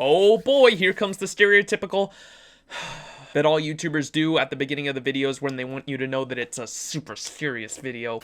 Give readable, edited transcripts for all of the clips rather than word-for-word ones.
Oh boy, here comes the stereotypical that all YouTubers do at the beginning of the videos when they want you to know that it's a super serious video.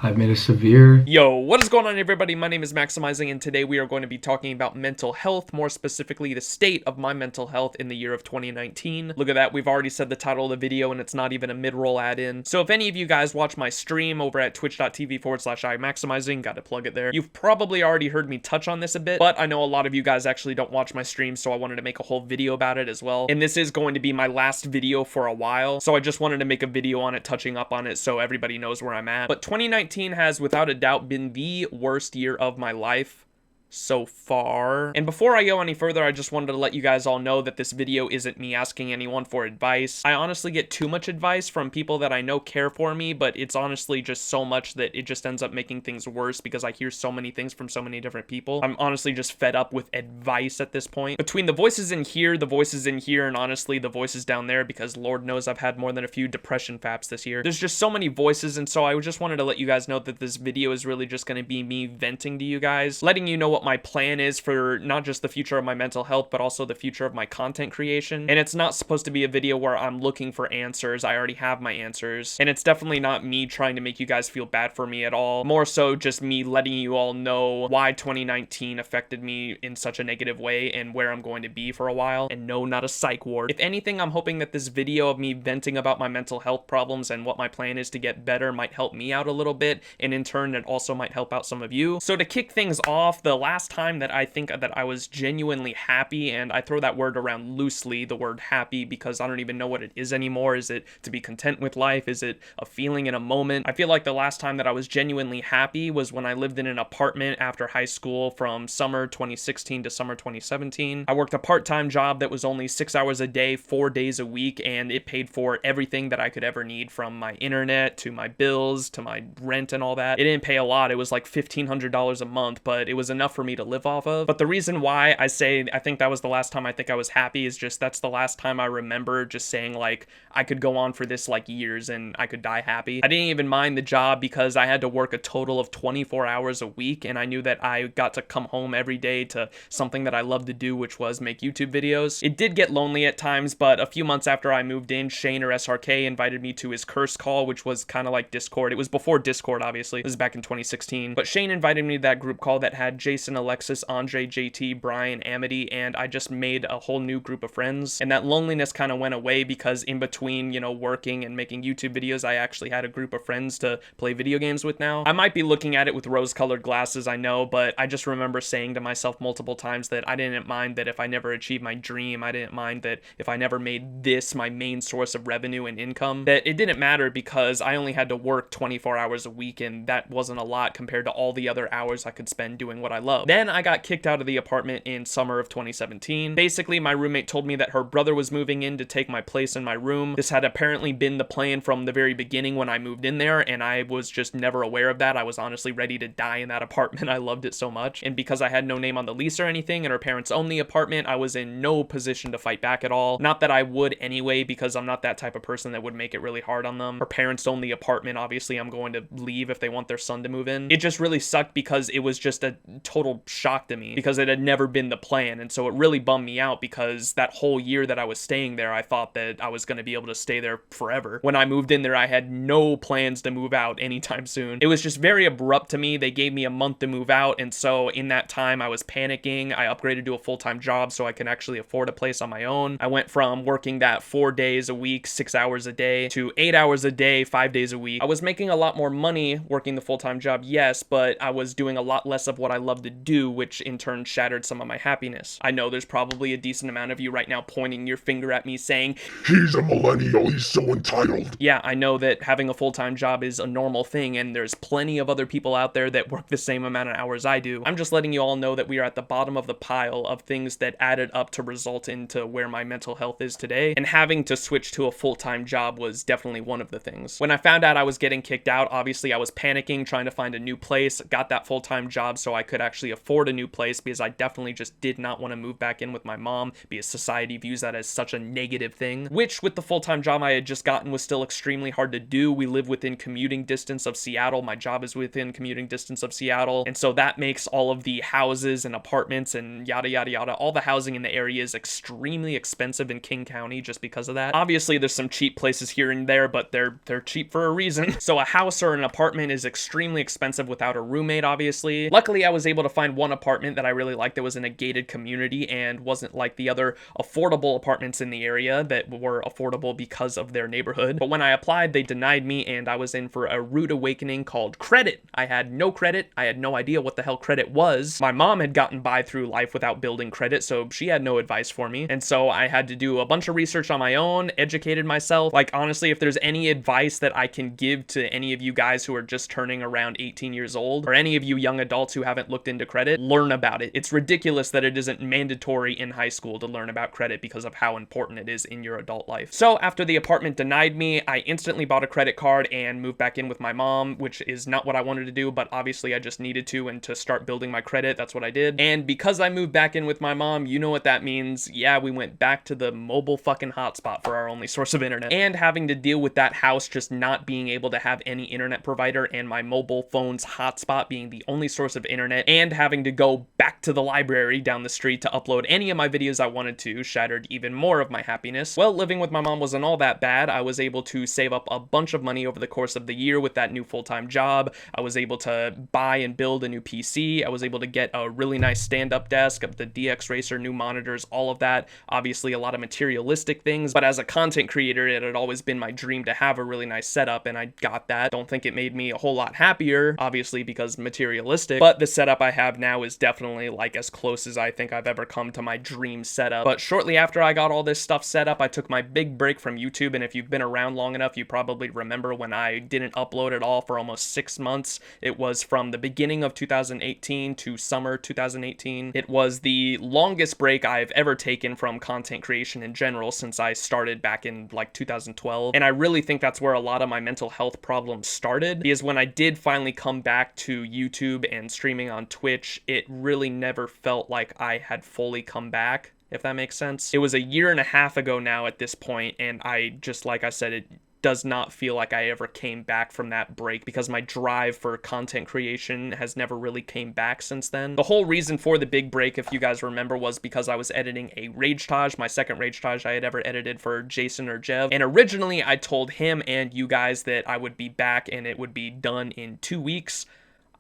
I've made a severe... Yo, what is going on everybody? My name is Maximizing and today we are going to be talking about mental health, more specifically the state of my mental health in the year of 2019. Look at that, we've already said the title of the video and it's not even a mid-roll add-in. So if any of you guys watch my stream over at twitch.tv/iMaximizing, gotta plug it there, you've probably already heard me touch on this a bit, but I know a lot of you guys actually don't watch my stream, so I wanted to make a whole video about it as well. And this is going to be my last video for a while, so I just wanted to make a video on it, touching up on it so everybody knows where I'm at. But 2019 has without a doubt been the worst year of my life so far. And before I go any further, I just wanted to let you guys all know that this video isn't me asking anyone for advice. I honestly get too much advice from people that I know care for me, but it's honestly just so much that it just ends up making things worse because I hear so many things from so many different people. I'm honestly just fed up with advice at this point. Between the voices in here, and honestly the voices down there, because Lord knows I've had more than a few depression faps this year. There's just so many voices, and so I just wanted to let you guys know that this video is really just going to be me venting to you guys, letting you know what my plan is for not just the future of my mental health, but also the future of my content creation. And it's not supposed to be a video where I'm looking for answers. I already have my answers. And it's definitely not me trying to make you guys feel bad for me at all. More so just me letting you all know why 2019 affected me in such a negative way and where I'm going to be for a while. And no, not a psych ward. If anything, I'm hoping that this video of me venting about my mental health problems and what my plan is to get better might help me out a little bit. And in turn, it also might help out some of you. So to kick things off, the last time that I think that I was genuinely happy, and I throw that word around loosely, the word happy, because I don't even know what it is anymore. Is it to be content with life? Is it a feeling in a moment? I feel like the last time that I was genuinely happy was when I lived in an apartment after high school from summer 2016 to summer 2017. I worked a part-time job that was only 6 hours a day, 4 days a week, and it paid for everything that I could ever need, from my internet to my bills to my rent and all that. It didn't pay a lot. It was like $1,500 a month, but it was enough for me to live off of. But the reason why I say I think that was the last time I think I was happy is just that's the last time I remember just saying like I could go on for this like years and I could die happy. I didn't even mind the job because I had to work a total of 24 hours a week, and I knew that I got to come home every day to something that I loved to do, which was make YouTube videos. It did get lonely at times, but a few months after I moved in, Shane, or SRK, invited me to his curse call, which was kind of like Discord. It was before Discord, obviously. This is back in 2016. But Shane invited me to that group call that had Jason, Alexis, Andre, JT, Brian, Amity, and I just made a whole new group of friends. And that loneliness kind of went away because in between, you know, working and making YouTube videos, I actually had a group of friends to play video games with now. I might be looking at it with rose-colored glasses, I know, but I just remember saying to myself multiple times that I didn't mind that if I never achieved my dream, I didn't mind that if I never made this my main source of revenue and income, that it didn't matter because I only had to work 24 hours a week, and that wasn't a lot compared to all the other hours I could spend doing what I love. Then I got kicked out of the apartment in summer of 2017. Basically, my roommate told me that her brother was moving in to take my place in my room. This had apparently been the plan from the very beginning when I moved in there, and I was just never aware of that. I was honestly ready to die in that apartment. I loved it so much. And because I had no name on the lease or anything, and her parents owned the apartment, I was in no position to fight back at all. Not that I would anyway, because I'm not that type of person that would make it really hard on them. Her parents own the apartment. Obviously, I'm going to leave if they want their son to move in. It just really sucked because it was just a total shock to me because it had never been the plan, and so it really bummed me out because that whole year that I was staying there, I thought that I was going to be able to stay there forever. When I moved in there, I had no plans to move out anytime soon. It was just very abrupt to me. They gave me a month to move out, and so in that time I was panicking. I upgraded to a full-time job so I could actually afford a place on my own. I went from working that 4 days a week, 6 hours a day, to 8 hours a day, 5 days a week. I was making a lot more money working the full-time job, yes, but I was doing a lot less of what I love to do, which in turn shattered some of my happiness. I know there's probably a decent amount of you right now pointing your finger at me saying, "He's a millennial, he's so entitled." Yeah, I know that having a full-time job is a normal thing, and there's plenty of other people out there that work the same amount of hours I do. I'm just letting you all know that we are at the bottom of the pile of things that added up to result into where my mental health is today, and having to switch to a full-time job was definitely one of the things. When I found out I was getting kicked out, obviously I was panicking, trying to find a new place, got that full-time job so I could actually actually afford a new place because I definitely just did not want to move back in with my mom because society views that as such a negative thing, which with the full-time job I had just gotten was still extremely hard to do. We live within commuting distance of Seattle. My job is within commuting distance of Seattle. And so that makes all of the houses and apartments and yada, yada, yada, all the housing in the area is extremely expensive in King County just because of that. Obviously, there's some cheap places here and there, but they're cheap for a reason. So a house or an apartment is extremely expensive without a roommate, obviously. Luckily, I was able to find one apartment that I really liked that was in a gated community and wasn't like the other affordable apartments in the area that were affordable because of their neighborhood. But when I applied, they denied me and I was in for a rude awakening called credit. I had no credit. I had no idea what the hell credit was. My mom had gotten by through life without building credit, so she had no advice for me. And so I had to do a bunch of research on my own, educated myself. Like, honestly, if there's any advice that I can give to any of you guys who are just turning around 18 years old, or any of you young adults who haven't looked into credit, learn about it. It's ridiculous that it isn't mandatory in high school to learn about credit because of how important it is in your adult life. So after the apartment denied me, I instantly bought a credit card and moved back in with my mom, which is not what I wanted to do, but obviously I just needed to, and to start building my credit, that's what I did. And because I moved back in with my mom, you know what that means. Yeah, we went back to the mobile fucking hotspot for our only source of internet. And having to deal with that house just not being able to have any internet provider and my mobile phone's hotspot being the only source of internet, and having to go back to the library down the street to upload any of my videos I wanted to shattered even more of my happiness. Well, living with my mom wasn't all that bad. I was able to save up a bunch of money over the course of the year with that new full-time job. I was able to buy and build a new PC. I was able to get a really nice stand-up desk, the DX Racer, new monitors, all of that. Obviously a lot of materialistic things, but as a content creator, it had always been my dream to have a really nice setup, and I got that. Don't think it made me a whole lot happier, obviously because materialistic, but the setup I have now is definitely like as close as I think I've ever come to my dream setup. But shortly after I got all this stuff set up, I took my big break from YouTube, and if you've been around long enough, you probably remember when I didn't upload at all for almost 6 months. It was from the beginning of 2018 to summer 2018. It was the longest break I've ever taken from content creation in general since I started back in like 2012, and I really think that's where a lot of my mental health problems started, because when I did finally come back to YouTube and streaming on Twitch, it really never felt like I had fully come back, if that makes sense. It was a year and a half ago now at this point, and I just, like I said, it does not feel like I ever came back from that break because my drive for content creation has never really came back since then. The whole reason for the big break, if you guys remember, was because I was editing a Ragetage, my second Ragetage I had ever edited for Jason or Jev, and originally I told him and you guys that I would be back and it would be done in 2 weeks.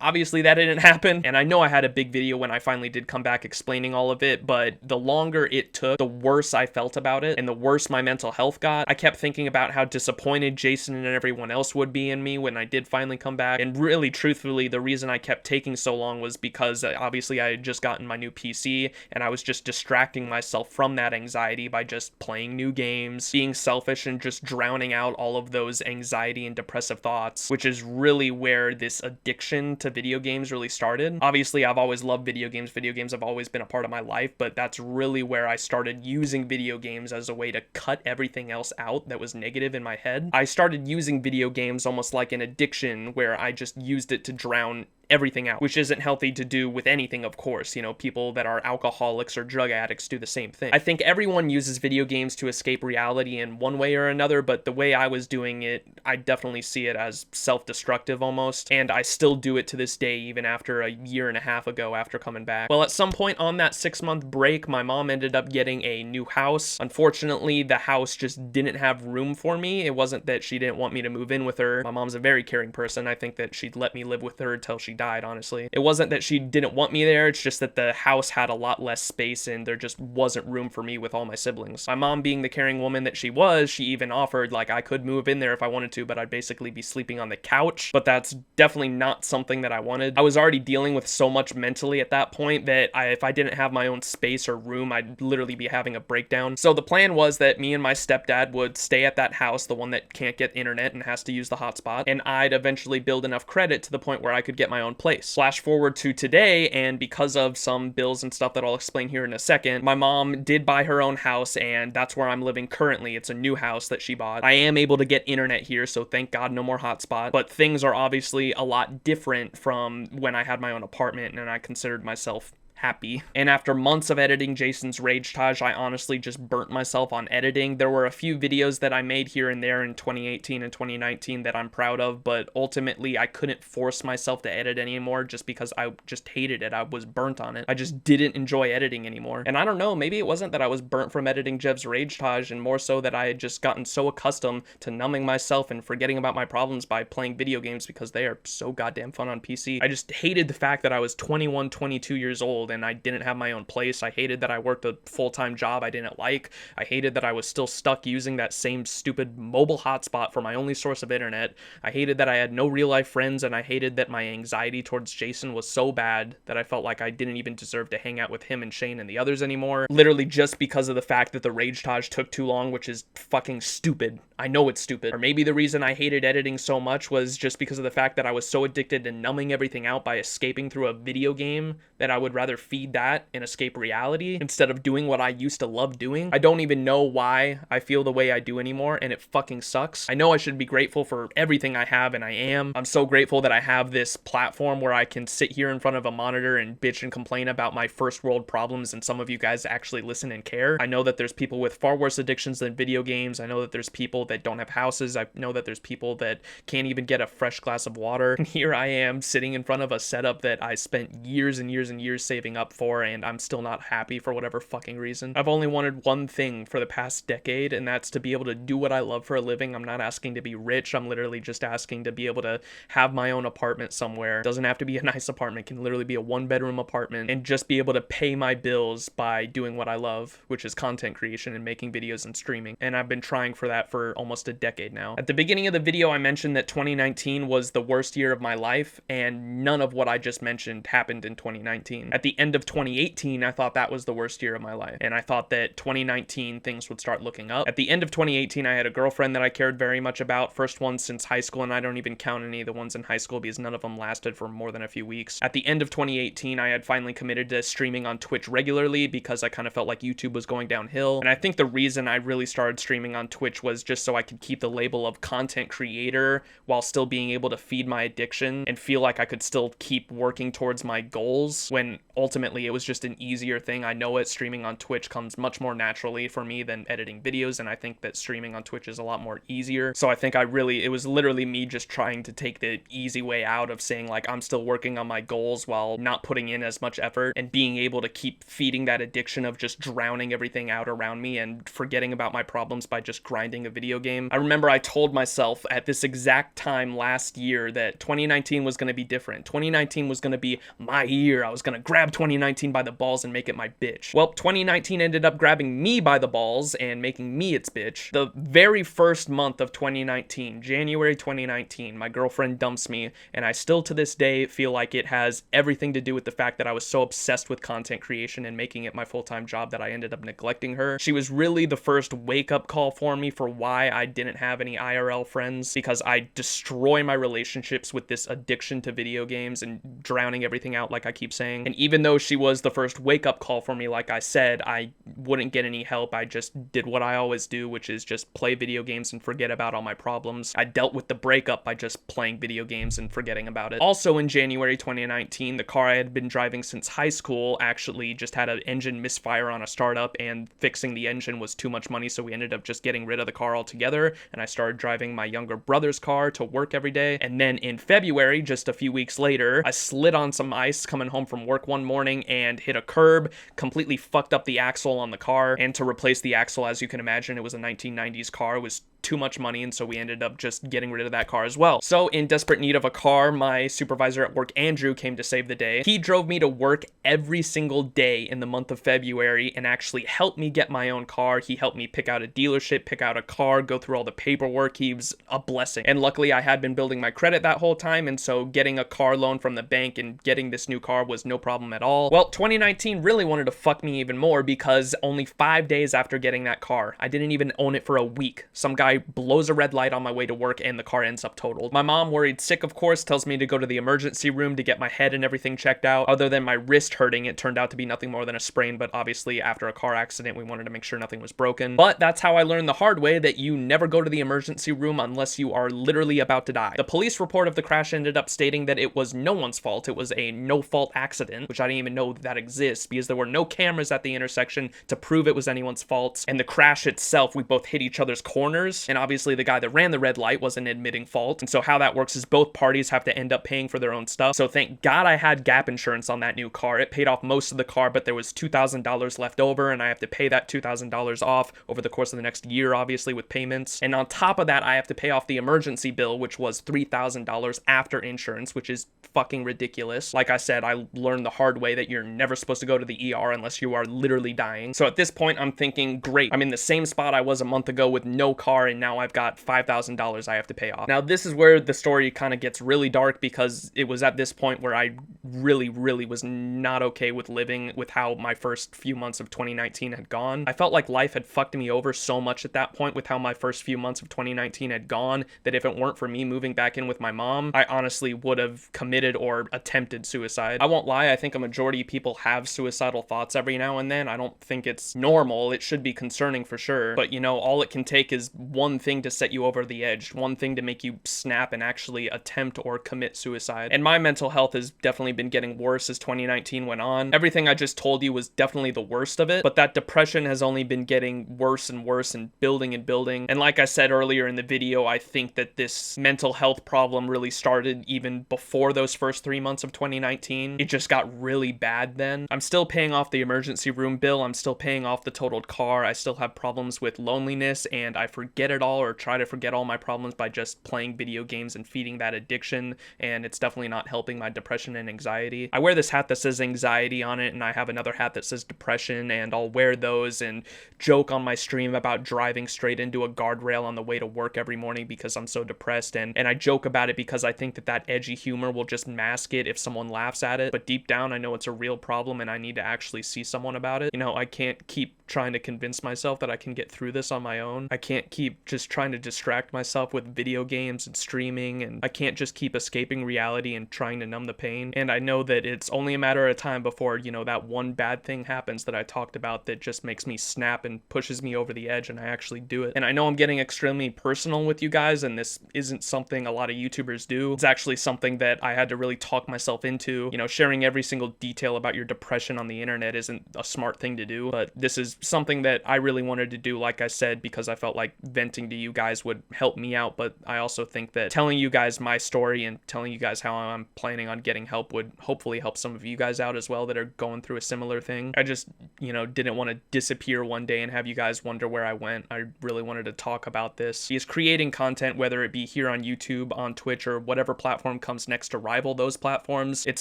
Obviously that didn't happen, and I know I had a big video when I finally did come back explaining all of it, but the longer it took, the worse I felt about it, and the worse my mental health got. I kept thinking about how disappointed Jason and everyone else would be in me when I did finally come back, and really, truthfully, the reason I kept taking so long was because obviously I had just gotten my new PC, and I was just distracting myself from that anxiety by just playing new games, being selfish, and just drowning out all of those anxiety and depressive thoughts, which is really where this addiction to video games really started. Obviously, I've always loved video games. Video games have always been a part of my life, but that's really where I started using video games as a way to cut everything else out that was negative in my head. I started using video games almost like an addiction, where I just used it to drown everything out, which isn't healthy to do with anything, of course. You know, people that are alcoholics or drug addicts do the same thing. I think everyone uses video games to escape reality in one way or another, but the way I was doing it, I definitely see it as self-destructive almost, and I still do it to this day, even after a year and a half ago after coming back. Well, at some point on that 6-month break, my mom ended up getting a new house. Unfortunately, the house just didn't have room for me. It wasn't that she didn't want me to move in with her. My mom's a very caring person. I think that she'd let me live with her until she died, honestly. It wasn't that she didn't want me there, it's just that the house had a lot less space and there just wasn't room for me with all my siblings. My mom, being the caring woman that she was, she even offered, like, I could move in there if I wanted to, but I'd basically be sleeping on the couch. But that's definitely not something that I wanted. I was already dealing with so much mentally at that point that if I didn't have my own space or room, I'd literally be having a breakdown. So the plan was that me and my stepdad would stay at that house, the one that can't get internet and has to use the hotspot, and I'd eventually build enough credit to the point where I could get my own own place. Flash forward to today, and because of some bills and stuff that I'll explain here in a second, my mom did buy her own house, and that's where I'm living currently. It's a new house that she bought. I am able to get internet here, so thank God no more hotspot, but things are obviously a lot different from when I had my own apartment and I considered myself happy. And after months of editing Jason's Rage Taj, I honestly just burnt myself on editing. There were a few videos that I made here and there in 2018 and 2019 that I'm proud of, but ultimately I couldn't force myself to edit anymore just because I just hated it. I was burnt on it. I just didn't enjoy editing anymore. And I don't know, maybe it wasn't that I was burnt from editing Jev's Rage Taj, and more so that I had just gotten so accustomed to numbing myself and forgetting about my problems by playing video games because they are so goddamn fun on PC. I just hated the fact that I was 21, 22 years old and I didn't have my own place. I hated that I worked a full-time job I didn't like. I hated that I was still stuck using that same stupid mobile hotspot for my only source of internet. I hated that I had no real-life friends, and I hated that my anxiety towards Jason was so bad that I felt like I didn't even deserve to hang out with him and Shane and the others anymore. Literally just because of the fact that the Rage Taj took too long, which is fucking stupid. I know it's stupid. Or maybe the reason I hated editing so much was just because of the fact that I was so addicted to numbing everything out by escaping through a video game that I would rather feed that and escape reality instead of doing what I used to love doing. I don't even know why I feel the way I do anymore, and it fucking sucks. I know I should be grateful for everything I have, and I am. I'm so grateful that I have this platform where I can sit here in front of a monitor and bitch and complain about my first world problems, and some of you guys actually listen and care. I know that there's people with far worse addictions than video games. I know that there's people that don't have houses. I know that there's people that can't even get a fresh glass of water. And here I am sitting in front of a setup that I spent years and years and years saving up for, and I'm still not happy for whatever fucking reason. I've only wanted one thing for the past decade, and that's to be able to do what I love for a living. I'm not asking to be rich. I'm literally just asking to be able to have my own apartment somewhere. It doesn't have to be a nice apartment. It can literally be a one-bedroom apartment, and just be able to pay my bills by doing what I love, which is content creation and making videos and streaming. And I've been trying for that for almost a decade now. At the beginning of the video, I mentioned that 2019 was the worst year of my life, and none of what I just mentioned happened in 2019. At the end of 2018, I thought that was the worst year of my life, and I thought that 2019 things would start looking up. At the end of 2018, I had a girlfriend that I cared very much about, first one since high school, and I don't even count any of the ones in high school because none of them lasted for more than a few weeks. At the end of 2018, I had finally committed to streaming on Twitch regularly because I kind of felt like YouTube was going downhill, and I think the reason I really started streaming on Twitch was just so I could keep the label of content creator while still being able to feed my addiction and feel like I could still keep working towards my goals, when ultimately it was just an easier thing. I know it, streaming on Twitch comes much more naturally for me than editing videos, and I think that streaming on Twitch is a lot more easier. So I think it was literally me just trying to take the easy way out of saying like I'm still working on my goals while not putting in as much effort, and being able to keep feeding that addiction of just drowning everything out around me and forgetting about my problems by just grinding a video game. I remember I told myself at this exact time last year that 2019 was going to be different. 2019 was going to be my year. I was going to grab 2019 by the balls and make it my bitch. Well, 2019 ended up grabbing me by the balls and making me its bitch. The very first month of 2019, January 2019, my girlfriend dumps me, and I still to this day feel like it has everything to do with the fact that I was so obsessed with content creation and making it my full-time job that I ended up neglecting her. She was really the first wake-up call for me for why I didn't have any IRL friends, because I destroy my relationships with this addiction to video games and drowning everything out like I keep saying. And even though she was the first wake-up call for me, like I said, I wouldn't get any help. I just did what I always do, which is just play video games and forget about all my problems. I dealt with the breakup by just playing video games and forgetting about it. Also in January 2019, the car I had been driving since high school actually just had an engine misfire on a startup, and fixing the engine was too much money, so we ended up just getting rid of the car altogether, and I started driving my younger brother's car to work every day. And then in February, just a few weeks later, I slid on some ice coming home from work one morning and hit a curb, completely fucked up the axle on the car, and to replace the axle, as you can imagine, it was a 1990s car, it was too much money, and so we ended up just getting rid of that car as well. So in desperate need of a car, my supervisor at work, Andrew, came to save the day. He drove me to work every single day in the month of February and actually helped me get my own car. He helped me pick out a dealership, pick out a car car, go through all the paperwork. He was a blessing. And luckily I had been building my credit that whole time, and so getting a car loan from the bank and getting this new car was no problem at all. Well, 2019 really wanted to fuck me even more, because only 5 days after getting that car, I didn't even own it for a week, some guy blows a red light on my way to work and the car ends up totaled. My mom, worried sick of course, tells me to go to the emergency room to get my head and everything checked out. Other than my wrist hurting, it turned out to be nothing more than a sprain, but obviously after a car accident we wanted to make sure nothing was broken. But that's how I learned the hard way that you never go to the emergency room unless you are literally about to die. The police report of the crash ended up stating that it was no one's fault. It was a no-fault accident, which I didn't even know that exists, because there were no cameras at the intersection to prove it was anyone's fault. And the crash itself, we both hit each other's corners, and obviously the guy that ran the red light wasn't admitting fault. And so how that works is both parties have to end up paying for their own stuff. So thank God I had gap insurance on that new car. It paid off most of the car, but there was $2,000 left over, and I have to pay that $2,000 off over the course of the next year, obviously, with payments. And on top of that, I have to pay off the emergency bill, which was $3,000 after insurance, which is fucking ridiculous. Like I said, I learned the hard way that you're never supposed to go to the ER unless you are literally dying. So at this point, I'm thinking, great, I'm in the same spot I was a month ago with no car, and now I've got $5,000 I have to pay off. Now, this is where the story kind of gets really dark, because it was at this point where I really was not okay with living with how my first few months of 2019 had gone. I felt like life had fucked me over so much at that point with how my first few months of 2019 had gone, that if it weren't for me moving back in with my mom, I honestly would have committed or attempted suicide. I won't lie, I think a majority of people have suicidal thoughts every now and then. I don't think it's normal. It should be concerning for sure, but you know, all it can take is one thing to set you over the edge, one thing to make you snap and actually attempt or commit suicide. And my mental health has definitely been getting worse as 2019 went on. Everything I just told you was definitely the worst of it, but that depression has only been getting worse and worse and building and building. And like I said earlier in the video, I think that this mental health problem really started even before those first 3 months of 2019. It just got really bad then. I'm still paying off the emergency room bill. I'm still paying off the totaled car. I still have problems with loneliness, and I forget it all, or try to forget all my problems by just playing video games and feeding that addiction, and it's definitely not helping my depression and anxiety. I wear this hat that says anxiety on it, and I have another hat that says depression, and I'll wear those and joke on my stream about driving straight into a guardrail on the way to work every morning because I'm so depressed, and I joke about it because I think that that edgy humor will just mask it if someone laughs at it, but deep down I know it's a real problem and I need to actually see someone about it. You know, I can't keep trying to convince myself that I can get through this on my own. I can't keep just trying to distract myself with video games and streaming, and I can't just keep escaping reality and trying to numb the pain. And I know that it's only a matter of time before, you know, that one bad thing happens that I talked about that just makes me snap and pushes me over the edge, and I actually do it. And I know I'm getting extremely personal with you guys, and this isn't something a lot of YouTubers do. It's actually something that I had to really talk myself into. You know, sharing every single detail about your depression on the internet isn't a smart thing to do, but this is something that I really wanted to do, like I said, because I felt like venting to you guys would help me out. But I also think that telling you guys my story and telling you guys how I'm planning on getting help would hopefully help some of you guys out as well that are going through a similar thing. I just, you know, didn't want to disappear one day and have you guys wonder where I went. I really wanted to talk about this. Because creating content, whether it be here on YouTube, on Twitch, or whatever platform comes next to rival those platforms, it's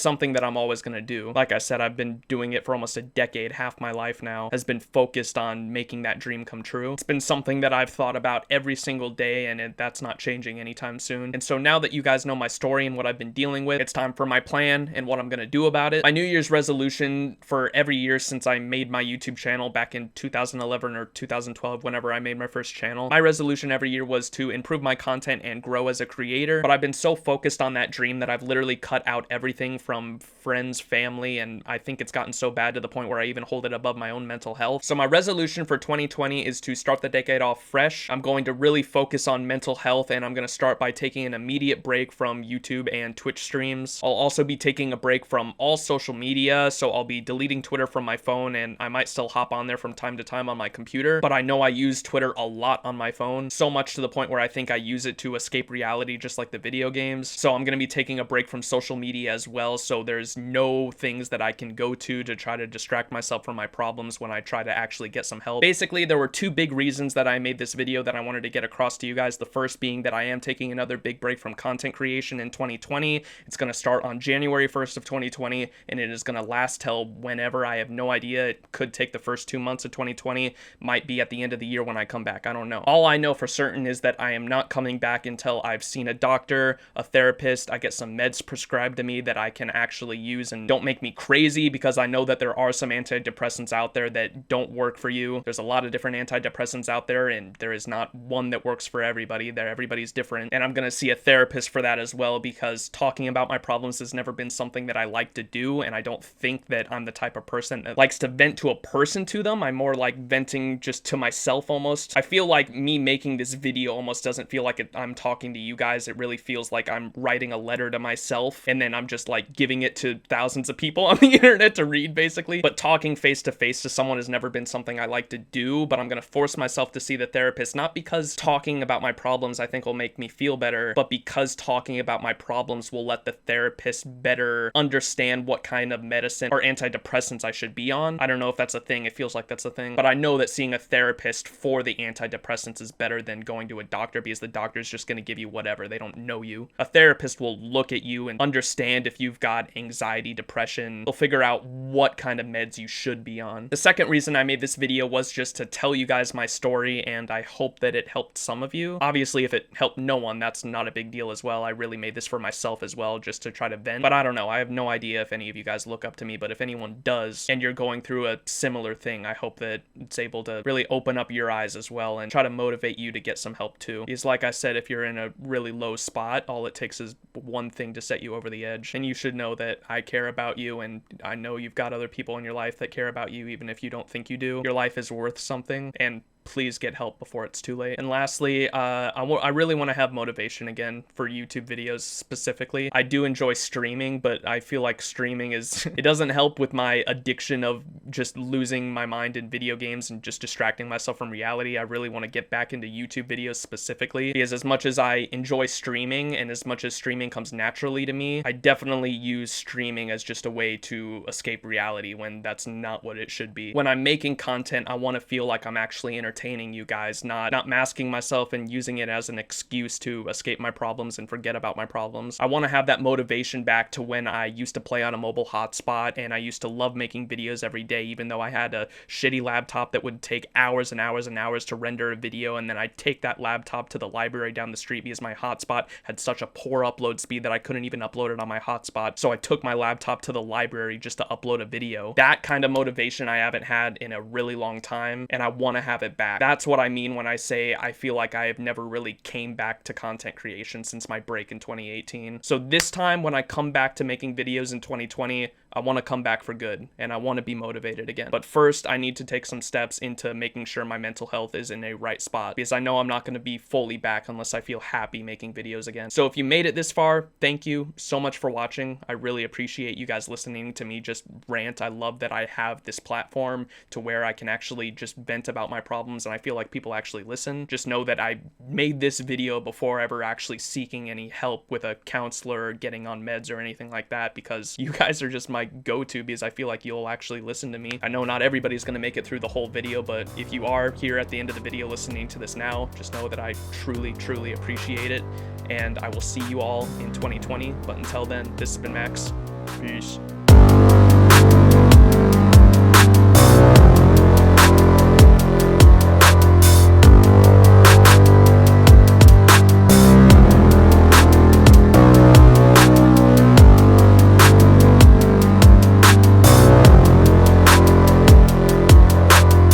something that I'm always going to do. Like I said, I've been doing it for almost a decade. Half my life now has been focused on making that dream come true. It's been something that I've thought about every single day, and that's not changing anytime soon. And so now that you guys know my story and what I've been dealing with, it's time for my plan and what I'm going to do about it. My New Year's resolution for every year since I made my YouTube channel back in 2011 or 2012, whenever I made my first channel, my resolution every year was to improve my content and grow as a creator. But I've been so focused on that dream that I've literally cut out everything from friends, family, and I think it's gotten so bad to the point where I even hold it above my own mental health. So my resolution for 2020 is to start the decade off fresh. I'm going to really focus on mental health, and I'm going to start by taking an immediate break from YouTube and Twitch streams. I'll also be taking a break from all social media, so I'll be deleting Twitter from my phone, and I might still hop on there from time to time on my computer, but I know I use Twitter a lot on my phone, so much to the point where I think I use it to escape reality just like the video games. So I'm going to be taking a break from social media as well, so there's no things that I can go to try to distract myself from my problems when I try to actually get some help. Basically, there were two big reasons that I made this video that I wanted to get across to you guys. The first being that I am taking another big break from content creation in 2020. It's going to start on January 1st of 2020, and it is going to last till whenever. I have no idea. It could take the first 2 months of 2020, might be at the end of the year when I come back. I don't know. All I know for certain is that I am not coming back until I've seen a doctor, a therapist, I get some meds prescribed to me that I can actually use and don't make me crazy, because I know that there are some antidepressants out there that don't work for you. There's a lot of different antidepressants out there, and there is not one that works for everybody. Everybody's different, and I'm gonna see a therapist for that as well, because talking about my problems has never been something that I like to do, and I don't think that I'm the type of person that likes to vent to a person to them. I'm more like venting just to myself almost. I feel like me making this video almost doesn't feel like I'm talking to you guys. It really feels like I'm writing a letter to myself, and then I'm just like giving it to thousands of people on the internet to read, basically. But talking face to face to someone has never been something I like to do, but I'm gonna force myself to see the therapist, not because talking about my problems I think will make me feel better, but because talking about my problems will let the therapist better understand what kind of medicine or antidepressants I should be on. I don't know if that's a thing. It feels like that's a thing, but I know that seeing a therapist for the antidepressants is better than going to a doctor, because the doctor is just going to give you whatever. They don't know you. A therapist will look at you and understand if you've got anxiety, depression. They'll figure out what kind of meds you should be on. The second reason I made this video was just to tell you guys my story, and I hope that it helped some of you. Obviously, if it helped no one, that's not a big deal as well. I really made this for myself as well, just to try to vent. But I don't know. I have no idea if any of you guys look up to me, but if anyone does, and you're going through a similar thing, I hope that it's able to really open up your eyes as well and try to motivate you to get some help too. Because like I said, if you're in a really low spot, all it takes is one thing to set you over the edge. And you should know that I care about you, and I know you've got other people in your life that care about you, even if you don't think you do. Your life is worth something, and please get help before it's too late. And lastly, I really want to have motivation again for YouTube videos specifically. I do enjoy streaming, but I feel like streaming it doesn't help with my addiction of just losing my mind in video games and just distracting myself from reality. I really want to get back into YouTube videos specifically, because as much as I enjoy streaming and as much as streaming comes naturally to me, I definitely use streaming as just a way to escape reality when that's not what it should be. When I'm making content, I want to feel like I'm actually entertaining you guys, not masking myself and using it as an excuse to escape my problems and forget about my problems. I want to have that motivation back to when I used to play on a mobile hotspot, and I used to love making videos every day, even though I had a shitty laptop that would take hours and hours and hours to render a video, and then I'd take that laptop to the library down the street because my hotspot had such a poor upload speed that I couldn't even upload it on my hotspot. So I took my laptop to the library just to upload a video. That kind of motivation I haven't had in a really long time, and I want to have it back. That's what I mean when I say I feel like I have never really came back to content creation since my break in 2018. So this time when I come back to making videos in 2020, I want to come back for good, and I want to be motivated again. But first, I need to take some steps into making sure my mental health is in a right spot, because I know I'm not going to be fully back unless I feel happy making videos again. So if you made it this far, thank you so much for watching. I really appreciate you guys listening to me just rant. I love that I have this platform to where I can actually just vent about my problems, and I feel like people actually listen. Just know that I made this video before ever actually seeking any help with a counselor or getting on meds or anything like that, because you guys are just my go-to, because I feel like you'll actually listen to me. I know not everybody's going to make it through the whole video, but if you are here at the end of the video listening to this now, just know that I truly, truly appreciate it, and I will see you all in 2020. But until then, this has been Max. Peace.